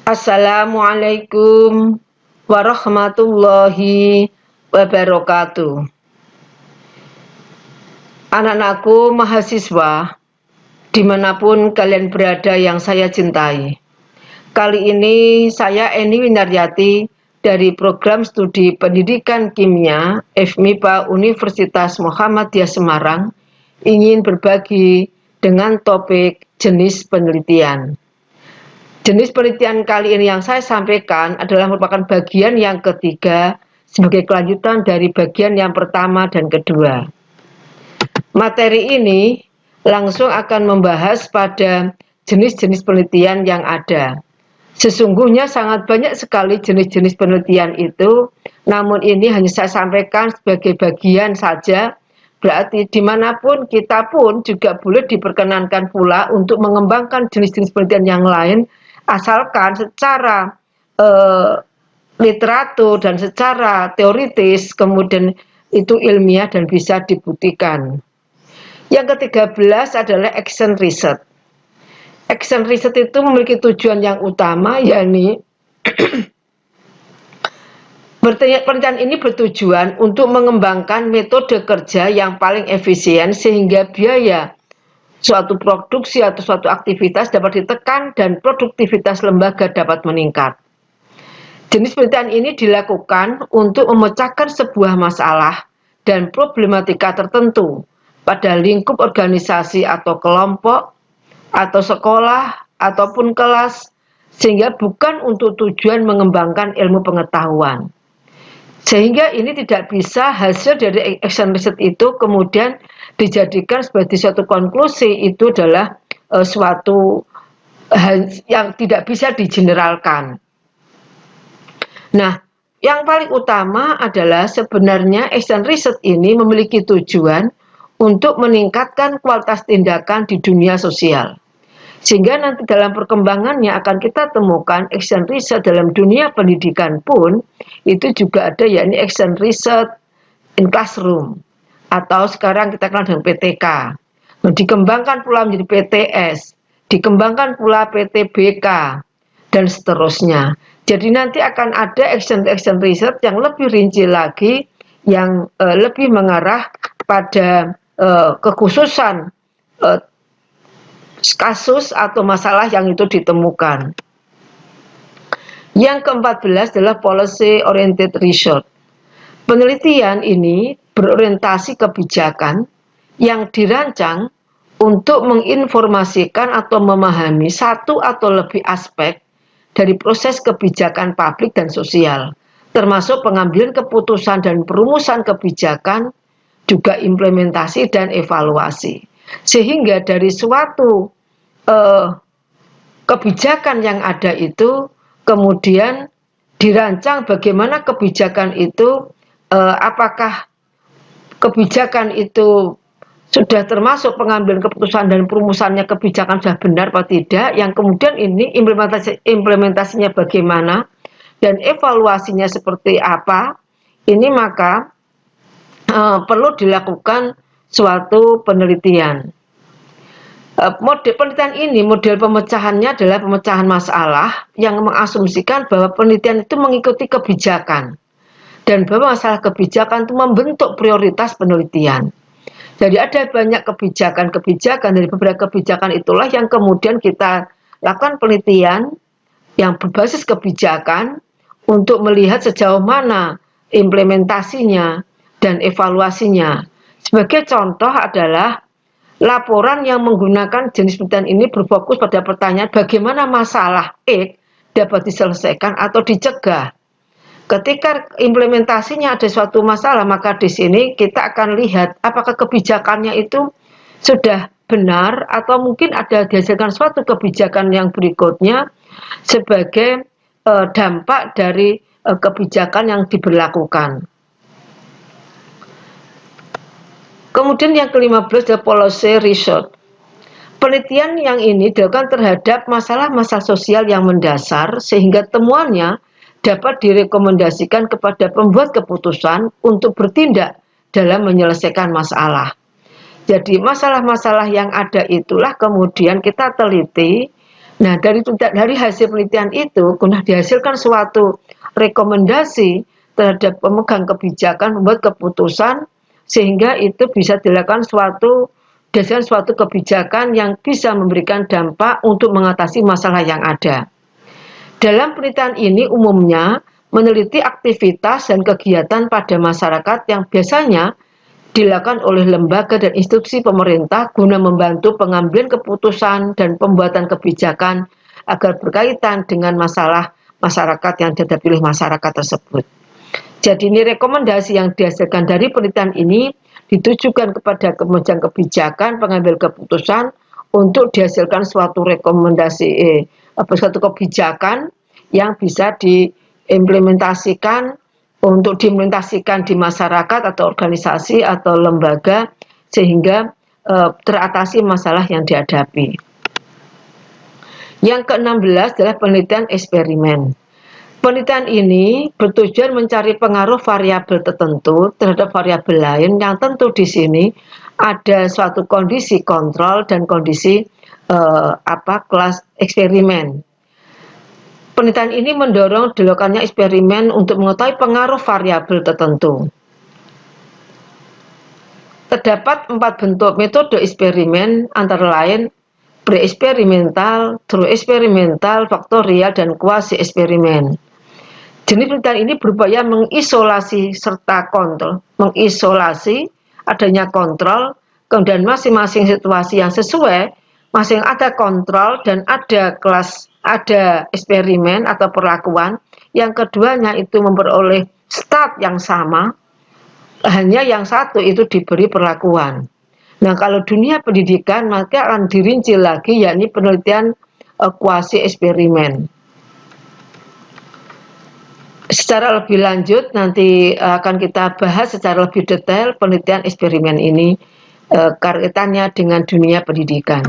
Assalamualaikum warahmatullahi wabarakatuh. Anak-anakku mahasiswa, dimanapun kalian berada yang saya cintai. Kali ini saya Eni Winaryati dari Program Studi Pendidikan Kimia FMIPA Universitas Muhammadiyah Semarang ingin berbagi dengan topik jenis penelitian. Jenis penelitian kali ini yang saya sampaikan adalah merupakan bagian yang ketiga sebagai kelanjutan dari bagian yang pertama dan kedua. Materi ini langsung akan membahas pada jenis-jenis penelitian yang ada. Sesungguhnya sangat banyak sekali jenis-jenis penelitian itu, namun ini hanya saya sampaikan sebagai bagian saja. Berarti dimanapun kita pun juga boleh diperkenankan pula untuk mengembangkan jenis-jenis penelitian yang lain, asalkan secara literatur dan secara teoritis kemudian itu ilmiah dan bisa dibuktikan. Yang ke-13 adalah action research. Action research itu memiliki tujuan yang utama, yakni penelitian ini bertujuan untuk mengembangkan metode kerja yang paling efisien sehingga biaya suatu produksi atau suatu aktivitas dapat ditekan dan produktivitas lembaga dapat meningkat. Jenis penelitian ini dilakukan untuk memecahkan sebuah masalah dan problematika tertentu pada lingkup organisasi atau kelompok, atau sekolah, ataupun kelas, sehingga bukan untuk tujuan mengembangkan ilmu pengetahuan. Sehingga ini tidak bisa hasil dari action research itu kemudian dijadikan sebagai suatu konklusi, itu adalah suatu hal yang tidak bisa digeneralkan. Nah, yang paling utama adalah sebenarnya action research ini memiliki tujuan untuk meningkatkan kualitas tindakan di dunia sosial. Sehingga nanti dalam perkembangannya akan kita temukan action research dalam dunia pendidikan pun itu juga ada, yakni action research in classroom atau sekarang kita kenal dengan PTK. Dikembangkan pula menjadi PTS, dikembangkan pula PTBK dan seterusnya. Jadi nanti akan ada action research yang lebih rinci lagi, yang lebih mengarah pada kekhususan kasus atau masalah yang itu ditemukan. Yang ke-14 adalah policy oriented research. Penelitian ini berorientasi kebijakan yang dirancang untuk menginformasikan atau memahami satu atau lebih aspek dari proses kebijakan publik dan sosial, termasuk pengambilan keputusan dan perumusan kebijakan, juga implementasi dan evaluasi. Sehingga dari suatu kebijakan yang ada itu kemudian dirancang bagaimana kebijakan itu, apakah kebijakan itu sudah termasuk pengambilan keputusan dan perumusannya kebijakan sudah benar atau tidak, yang kemudian ini implementasinya bagaimana dan evaluasinya seperti apa, ini maka perlu dilakukan suatu penelitian. Model penelitian ini, model pemecahannya adalah pemecahan masalah yang mengasumsikan bahwa penelitian itu mengikuti kebijakan dan bahwa masalah kebijakan itu membentuk prioritas penelitian. Jadi ada banyak kebijakan dari beberapa kebijakan itulah yang kemudian kita lakukan penelitian yang berbasis kebijakan untuk melihat sejauh mana implementasinya dan evaluasinya. Sebagai contoh adalah laporan yang menggunakan jenis penelitian ini berfokus pada pertanyaan bagaimana masalah X dapat diselesaikan atau dicegah. Ketika implementasinya ada suatu masalah, maka di sini kita akan lihat apakah kebijakannya itu sudah benar atau mungkin ada dihasilkan suatu kebijakan yang berikutnya sebagai dampak dari kebijakan yang diberlakukan. Kemudian yang ke-15 adalah policy research. Penelitian yang ini dilakukan terhadap masalah-masalah sosial yang mendasar sehingga temuannya dapat direkomendasikan kepada pembuat keputusan untuk bertindak dalam menyelesaikan masalah. Jadi masalah-masalah yang ada itulah kemudian kita teliti Nah, dari hasil penelitian itu guna dihasilkan suatu rekomendasi terhadap pemegang kebijakan membuat keputusan sehingga itu bisa dilakukan suatu kebijakan yang bisa memberikan dampak untuk mengatasi masalah yang ada. Dalam penelitian ini umumnya meneliti aktivitas dan kegiatan pada masyarakat yang biasanya dilakukan oleh lembaga dan institusi pemerintah guna membantu pengambilan keputusan dan pembuatan kebijakan agar berkaitan dengan masalah masyarakat yang dihadapi oleh masyarakat tersebut. Jadi ini rekomendasi yang dihasilkan dari penelitian ini ditujukan kepada pemegang kebijakan, pengambil keputusan untuk dihasilkan suatu suatu kebijakan yang bisa diimplementasikan di masyarakat atau organisasi atau lembaga sehingga teratasi masalah yang dihadapi. Yang ke-16 adalah penelitian eksperimen. Penelitian ini bertujuan mencari pengaruh variabel tertentu terhadap variabel lain yang tentu di sini ada suatu kondisi kontrol dan kondisi kelas eksperimen. Penelitian ini mendorong dilakukannya eksperimen untuk mengetahui pengaruh variabel tertentu. Terdapat 4 bentuk metode eksperimen antara lain pre-eksperimental, true eksperimental, faktorial, dan kuasi eksperimen. Jenis penelitian ini berupaya mengisolasi serta kontrol, mengisolasi adanya kontrol, kemudian masing-masing situasi yang sesuai, masing ada kontrol dan ada eksperimen atau perlakuan, yang keduanya itu memperoleh start yang sama, hanya yang satu itu diberi perlakuan. Nah, kalau dunia pendidikan maka akan dirinci lagi, yakni penelitian kuasi eksperimen. Secara lebih lanjut nanti akan kita bahas secara lebih detail penelitian eksperimen ini kaitannya dengan dunia pendidikan.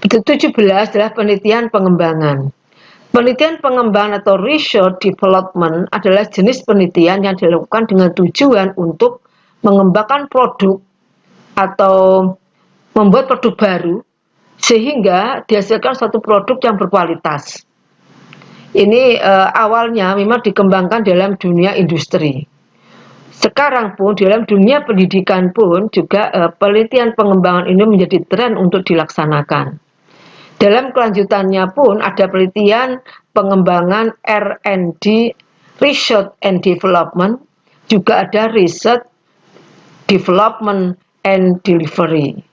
17 adalah penelitian pengembangan. Penelitian pengembangan atau research development adalah jenis penelitian yang dilakukan dengan tujuan untuk mengembangkan produk atau membuat produk baru sehingga dihasilkan suatu produk yang berkualitas. Ini awalnya memang dikembangkan dalam dunia industri. Sekarang pun dalam dunia pendidikan pun juga penelitian pengembangan ini menjadi tren untuk dilaksanakan. Dalam kelanjutannya pun ada penelitian pengembangan R&D, Research and Development, juga ada Research, Development, and Delivery.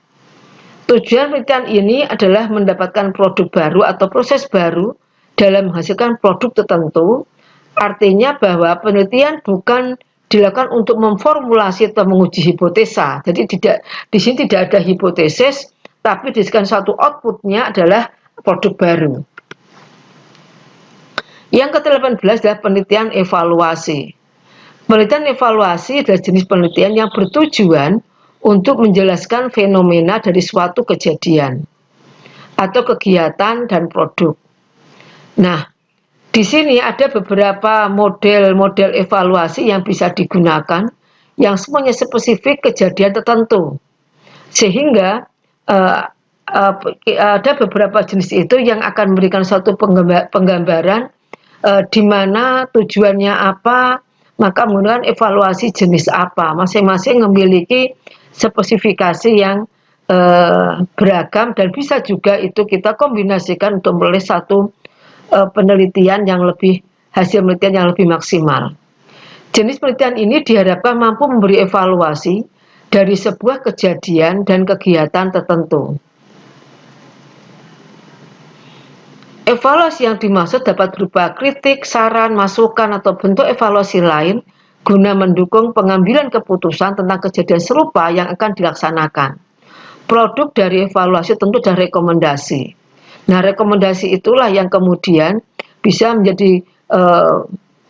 Tujuan penelitian ini adalah mendapatkan produk baru atau proses baru dalam menghasilkan produk tertentu, artinya bahwa penelitian bukan dilakukan untuk memformulasi atau menguji hipotesa. Jadi di sini tidak ada hipotesis, tapi dihasilkan satu outputnya adalah produk baru. Yang ke-18 adalah penelitian evaluasi. Penelitian evaluasi adalah jenis penelitian yang bertujuan untuk menjelaskan fenomena dari suatu kejadian atau kegiatan dan produk. Nah, di sini ada beberapa model-model evaluasi yang bisa digunakan yang semuanya spesifik kejadian tertentu. Sehingga ada beberapa jenis itu yang akan memberikan suatu penggambaran di mana tujuannya apa, maka menggunakan evaluasi jenis apa. Masing-masing memiliki spesifikasi yang beragam dan bisa juga itu kita kombinasikan untuk memperoleh satu penelitian yang hasil penelitian yang lebih maksimal. Jenis penelitian ini diharapkan mampu memberi evaluasi dari sebuah kejadian dan kegiatan tertentu. Evaluasi yang dimaksud dapat berupa kritik, saran, masukan, atau bentuk evaluasi lain guna mendukung pengambilan keputusan tentang kejadian serupa yang akan dilaksanakan. Produk dari evaluasi tentu adalah rekomendasi. Nah, rekomendasi itulah yang kemudian bisa menjadi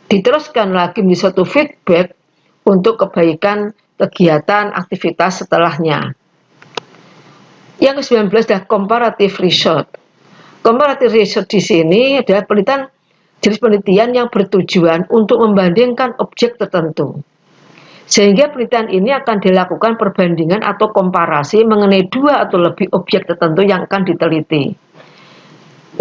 diteruskan lagi menjadi suatu feedback untuk kebaikan kegiatan aktivitas setelahnya. Yang ke-19 adalah comparative research. Comparative research di sini adalah jenis penelitian yang bertujuan untuk membandingkan objek tertentu. Sehingga penelitian ini akan dilakukan perbandingan atau komparasi mengenai 2 atau lebih objek tertentu yang akan diteliti.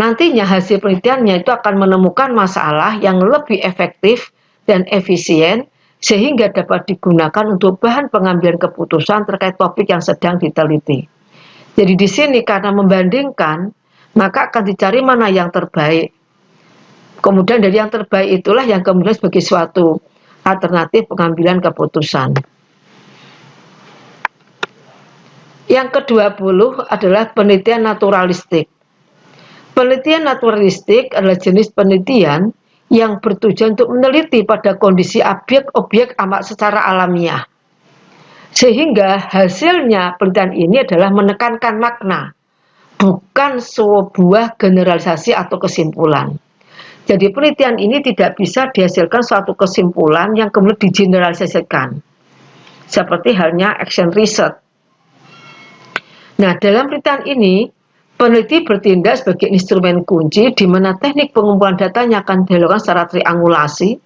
nantinya hasil penelitiannya itu akan menemukan masalah yang lebih efektif dan efisien sehingga dapat digunakan untuk bahan pengambilan keputusan terkait topik yang sedang diteliti. Jadi di sini karena membandingkan, maka akan dicari mana yang terbaik. Kemudian dari yang terbaik itulah yang kemudian sebagai suatu alternatif pengambilan keputusan. Yang ke-20 adalah penelitian naturalistik. Penelitian naturalistik adalah jenis penelitian yang bertujuan untuk meneliti pada kondisi objek-objek amat secara alamiah. Sehingga hasilnya penelitian ini adalah menekankan makna, bukan sebuah generalisasi atau kesimpulan. Jadi penelitian ini tidak bisa dihasilkan suatu kesimpulan yang kemudian digeneralisasikan. Seperti halnya action research. Nah, dalam penelitian ini, peneliti bertindak sebagai instrumen kunci di mana teknik pengumpulan datanya akan dilakukan secara triangulasi,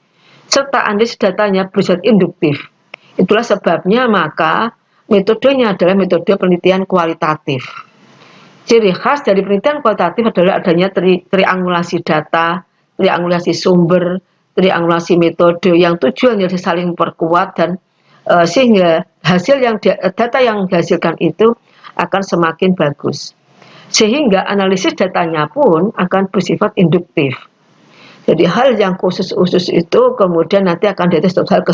serta analisis datanya bersifat induktif. Itulah sebabnya maka metodenya adalah metode penelitian kualitatif. Ciri khas dari penelitian kualitatif adalah adanya triangulasi data, triangulasi sumber, triangulasi metode yang tujuannya saling memperkuat dan sehingga data yang dihasilkan itu akan semakin bagus. Sehingga analisis datanya pun akan bersifat induktif. Jadi hal yang khusus itu kemudian nanti akan diatas hal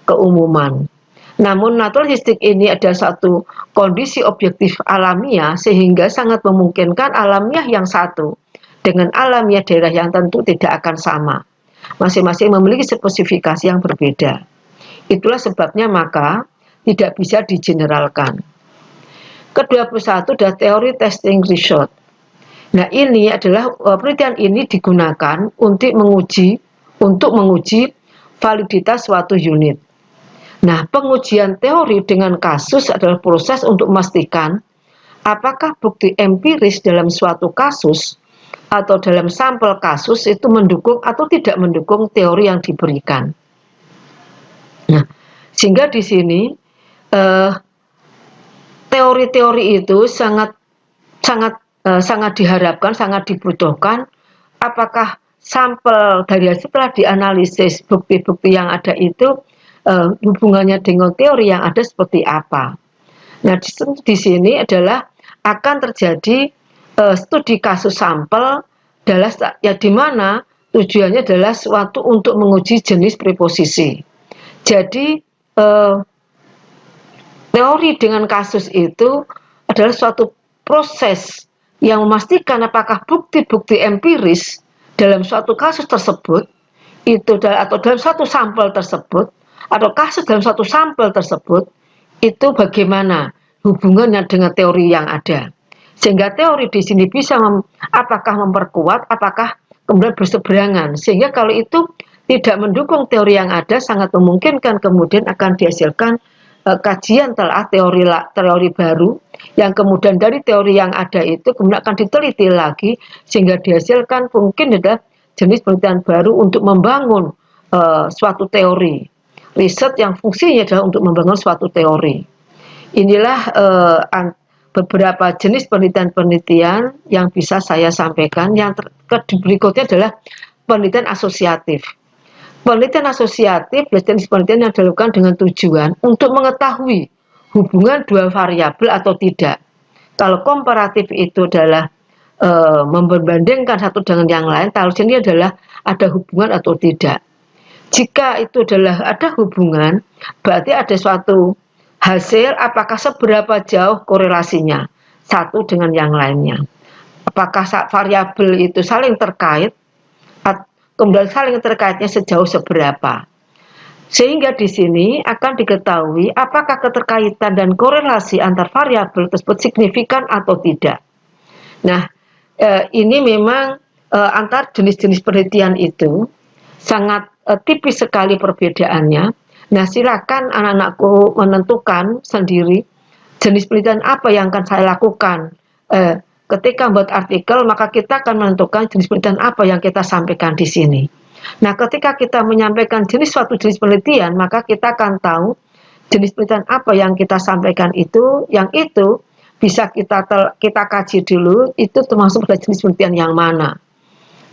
keumuman. Namun naturalistik ini adalah satu kondisi objektif alamiah sehingga sangat memungkinkan alamiah yang satu dengan alamiah daerah yang tentu tidak akan sama. Masing-masing memiliki spesifikasi yang berbeda. Itulah sebabnya maka tidak bisa digeneralkan. Ke-21 adalah teori testing result. Nah, ini adalah penelitian ini digunakan untuk menguji validitas suatu unit. Nah, pengujian teori dengan kasus adalah proses untuk memastikan apakah bukti empiris dalam suatu kasus atau dalam sampel kasus itu mendukung atau tidak mendukung teori yang diberikan. Nah, sehingga di sini teori-teori itu sangat diharapkan, sangat dibutuhkan. Apakah sampel dari setelah dianalisis bukti-bukti yang ada itu hubungannya dengan teori yang ada seperti apa? Nah, di sini adalah akan terjadi studi kasus sampel adalah ya di mana tujuannya adalah suatu untuk menguji jenis preposisi. Jadi teori dengan kasus itu adalah suatu proses yang memastikan apakah bukti-bukti empiris dalam suatu kasus tersebut itu atau dalam satu sampel tersebut atau kasus dalam satu sampel tersebut itu bagaimana hubungannya dengan teori yang ada. Sehingga teori di sini bisa apakah memperkuat, apakah kemudian berseberangan. Sehingga kalau itu tidak mendukung teori yang ada, sangat memungkinkan kemudian akan dihasilkan kajian telah teori baru yang kemudian dari teori yang ada itu kemudian akan diteliti lagi sehingga dihasilkan mungkin adalah jenis penelitian baru untuk membangun suatu teori riset yang fungsinya adalah untuk membangun suatu teori. Inilah beberapa jenis penelitian-penelitian yang bisa saya sampaikan. Yang berikutnya adalah penelitian asosiatif. Penelitian asosiatif adalah jenis penelitian yang dilakukan dengan tujuan untuk mengetahui hubungan dua variabel atau tidak. Kalau komparatif itu adalah membandingkan satu dengan yang lain, kalau ini adalah ada hubungan atau tidak. Jika itu adalah ada hubungan, berarti ada suatu hasil apakah seberapa jauh korelasinya satu dengan yang lainnya. Apakah variabel itu saling terkait, kemudian saling terkaitnya sejauh seberapa. Sehingga di sini akan diketahui apakah keterkaitan dan korelasi antar variabel tersebut signifikan atau tidak. Nah, ini memang antar jenis-jenis penelitian itu sangat tipis sekali perbedaannya. Nah, silakan anak-anakku menentukan sendiri jenis penelitian apa yang akan saya lakukan. Ketika membuat artikel, maka kita akan menentukan jenis penelitian apa yang kita sampaikan di sini. Nah, ketika kita menyampaikan suatu jenis penelitian, maka kita akan tahu jenis penelitian apa yang kita sampaikan itu, yang itu bisa kita kaji dulu itu termasuk pada jenis penelitian yang mana.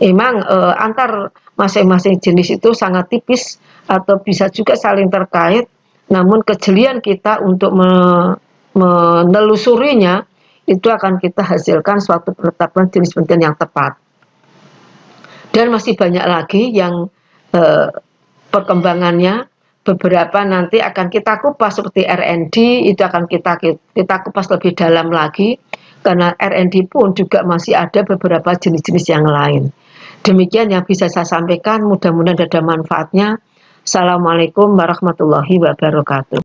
Memang antar masing-masing jenis itu sangat tipis atau bisa juga saling terkait, namun kejelian kita untuk menelusurinya itu akan kita hasilkan suatu penetapan jenis penelitian yang tepat. Dan masih banyak lagi yang perkembangannya, beberapa nanti akan kita kupas seperti R&D, itu akan kita kupas lebih dalam lagi, karena R&D pun juga masih ada beberapa jenis-jenis yang lain. Demikian yang bisa saya sampaikan, mudah-mudahan ada manfaatnya. Assalamualaikum warahmatullahi wabarakatuh.